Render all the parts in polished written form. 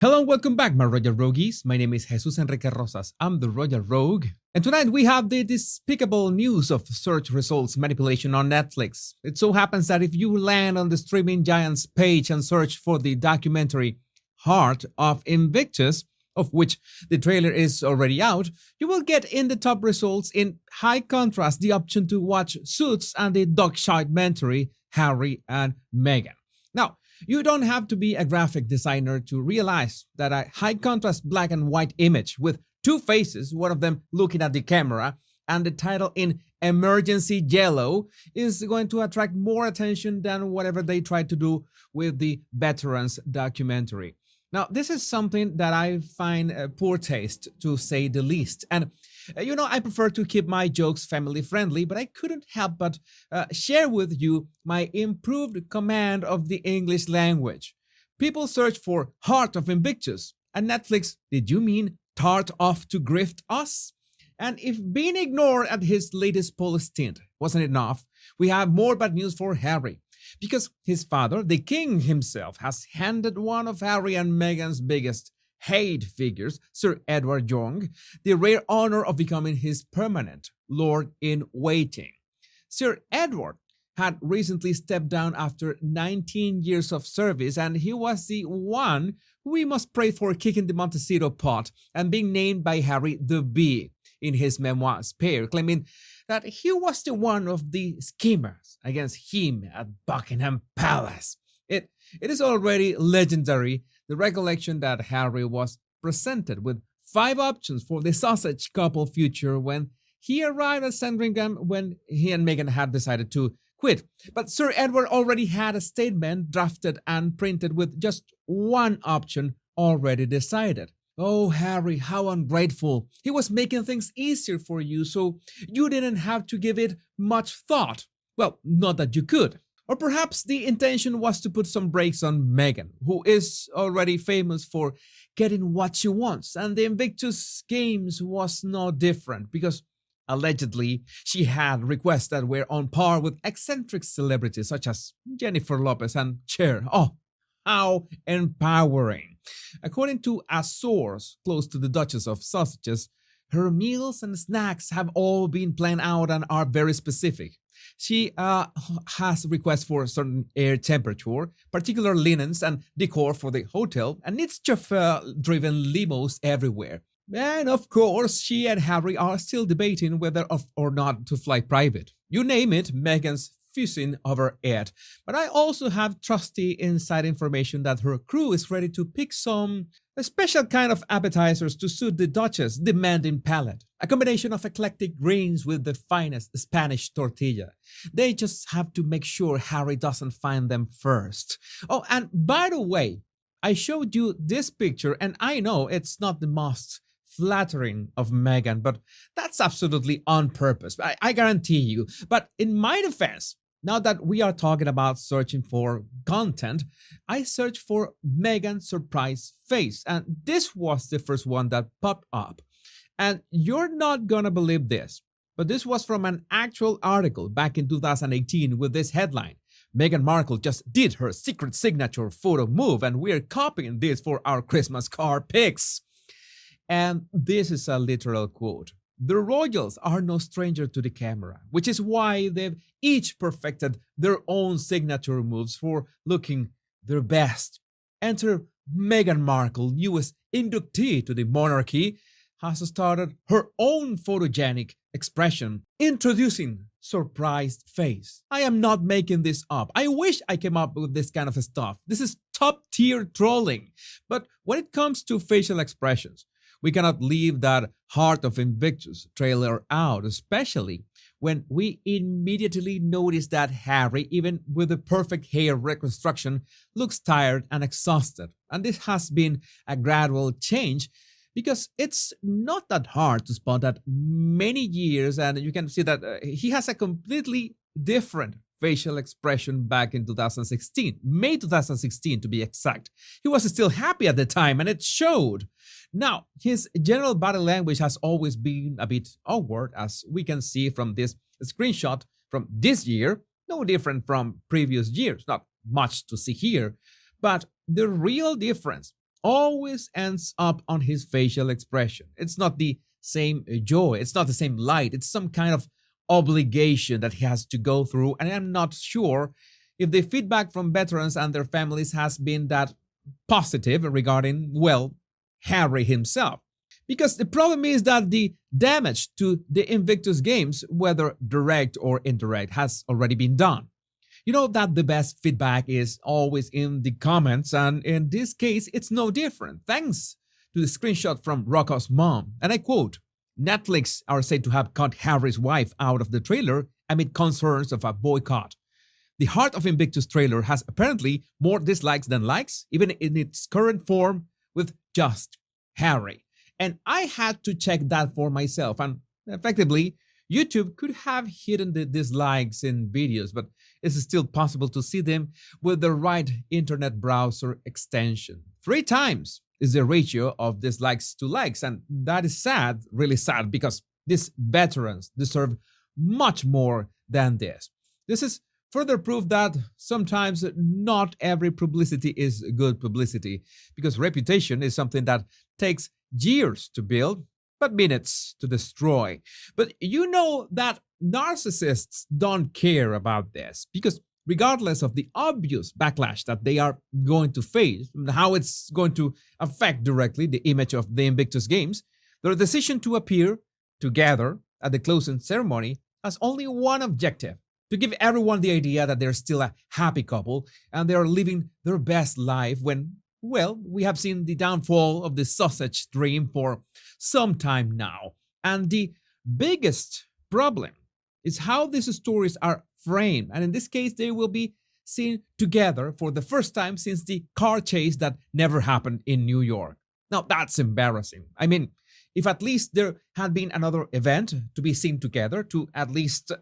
Hello and welcome back, my Royal Rogues. My name is Jesus Enrique Rosas. I'm the Royal Rogue. And tonight we have the despicable news of search results manipulation on Netflix. It so happens that if you land on the streaming giant's page and search for the documentary Heart of Invictus, of which the trailer is already out, you will get in the top results in high contrast the option to watch Suits and the documentary Harry and Meghan. Now, you don't have to be a graphic designer to realize that a high contrast black and white image with two faces, one of them looking at the camera, and the title in emergency yellow is going to attract more attention than whatever they tried to do with the Veterans documentary. Now, this is something that I find poor taste, to say the least. And, I prefer to keep my jokes family friendly, but I couldn't help but share with you my improved command of the English language. People search for Heart of Invictus, and Netflix, did you mean tart off to grift us? And if being ignored at his latest poll stint wasn't enough, we have more bad news for Harry. Because his father, the king himself, has handed one of Harry and Meghan's biggest hate figures, Sir Edward Young, the rare honor of becoming his permanent Lord-in-Waiting. Sir Edward had recently stepped down after 19 years of service, and he was the one we must pray for kicking the Montecito pot and being named by Harry the Bee in his memoirs pair, claiming that he was the one of the schemers against him at Buckingham Palace. It is already legendary, the recollection that Harry was presented with 5 options for the sausage couple future when he arrived at Sandringham when he and Meghan had decided to quit. But Sir Edward already had a statement drafted and printed with just one option already decided. Oh, Harry, how ungrateful. He was making things easier for you, so you didn't have to give it much thought. Well, not that you could. Or perhaps the intention was to put some brakes on Meghan, who is already famous for getting what she wants, and the Invictus Games was no different because allegedly she had requests that were on par with eccentric celebrities such as Jennifer Lopez and Cher. Oh, how empowering. According to a source close to the Duchess of Sausages, her meals and snacks have all been planned out and are very specific. She has requests for a certain air temperature, particular linens and decor for the hotel, and needs chauffeur-driven limos everywhere. And of course, she and Harry are still debating whether or not to fly private. You name it, Meghan's fusing over it. But I also have trusty inside information that her crew is ready to pick some special kind of appetizers to suit the Duchess' demanding palate. A combination of eclectic greens with the finest Spanish tortilla. They just have to make sure Harry doesn't find them first. Oh, and by the way, I showed you this picture, and I know it's not the most flattering of Meghan, but that's absolutely on purpose. I guarantee you. But in my defense, now that we are talking about searching for content, I searched for Meghan's surprise face, and this was the first one that popped up. And you're not gonna believe this, but this was from an actual article back in 2018 with this headline. Meghan Markle just did her secret signature photo move, and we're copying this for our Christmas card pics. And this is a literal quote. The royals are no stranger to the camera, which is why they've each perfected their own signature moves for looking their best. Enter Meghan Markle, newest inductee to the monarchy, has started her own photogenic expression, introducing surprised face. I am not making this up. I wish I came up with this kind of stuff. This is top tier trolling. But when it comes to facial expressions, we cannot leave that Heart of Invictus trailer out, especially when we immediately notice that Harry, even with the perfect hair reconstruction, looks tired and exhausted. And this has been a gradual change because it's not that hard to spot that many years, and you can see that he has a completely different facial expression back in 2016, May 2016 to be exact. He was still happy at the time and it showed. Now, his general body language has always been a bit awkward, as we can see from this screenshot from this year, no different from previous years, not much to see here. But the real difference always ends up on his facial expression. It's not the same joy, it's not the same light, it's some kind of obligation that he has to go through. And I'm not sure if the feedback from veterans and their families has been that positive regarding, well, Harry himself. Because the problem is that the damage to the Invictus games, whether direct or indirect, has already been done. You know that the best feedback is always in the comments, and in this case, it's no different. Thanks to the screenshot from Rocco's mom, and I quote, Netflix are said to have cut Harry's wife out of the trailer amid concerns of a boycott. The Heart of Invictus trailer has apparently more dislikes than likes, even in its current form, with just Harry. And I had to check that for myself, and effectively, YouTube could have hidden the dislikes in videos, but it's still possible to see them with the right internet browser extension. 3 times is the ratio of dislikes to likes, and that is sad, really sad, because these veterans deserve much more than this. This is further proof that sometimes not every publicity is good publicity, because reputation is something that takes years to build, but minutes to destroy. But you know that narcissists don't care about this, because regardless of the obvious backlash that they are going to face and how it's going to affect directly the image of the Invictus games, their decision to appear together at the closing ceremony has only one objective: to give everyone the idea that they're still a happy couple and they are living their best life when, well, we have seen the downfall of the sausage dream for some time now. And the biggest problem is how these stories are framed. And in this case, they will be seen together for the first time since the car chase that never happened in New York. Now, that's embarrassing. I mean, if at least there had been another event to be seen together to at least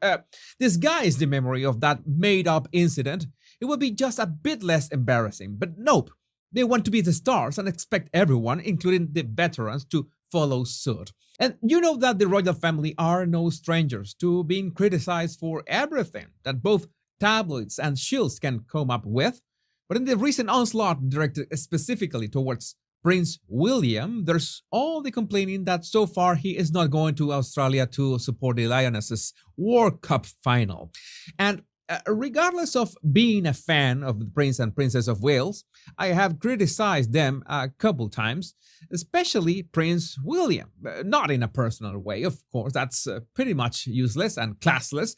disguise the memory of that made-up incident, it would be just a bit less embarrassing. But nope. They want to be the stars and expect everyone, including the veterans, to follow suit. And you know that the royal family are no strangers to being criticized for everything that both tabloids and shields can come up with. But in the recent onslaught directed specifically towards Prince William, there's all the complaining that so far he is not going to Australia to support the Lionesses' World Cup final. And regardless of being a fan of the Prince and Princess of Wales, I have criticized them a couple times, especially Prince William. Not in a personal way, of course, that's pretty much useless and classless,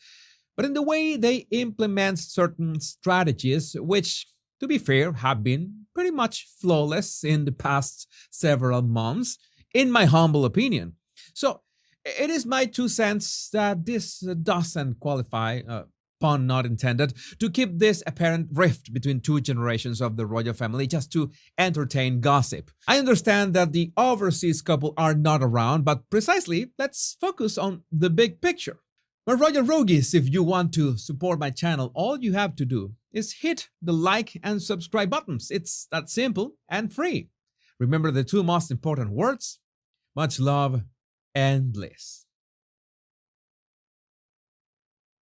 but in the way they implement certain strategies, which, to be fair, have been pretty much flawless in the past several months, in my humble opinion. So, it is my 2 cents that this doesn't qualify, pun not intended, to keep this apparent rift between 2 generations of the royal family just to entertain gossip. I understand that the overseas couple are not around, but precisely, let's focus on the big picture. My royal rogues, if you want to support my channel, all you have to do is hit the like and subscribe buttons. It's that simple and free. Remember the 2 most important words: much love and bliss.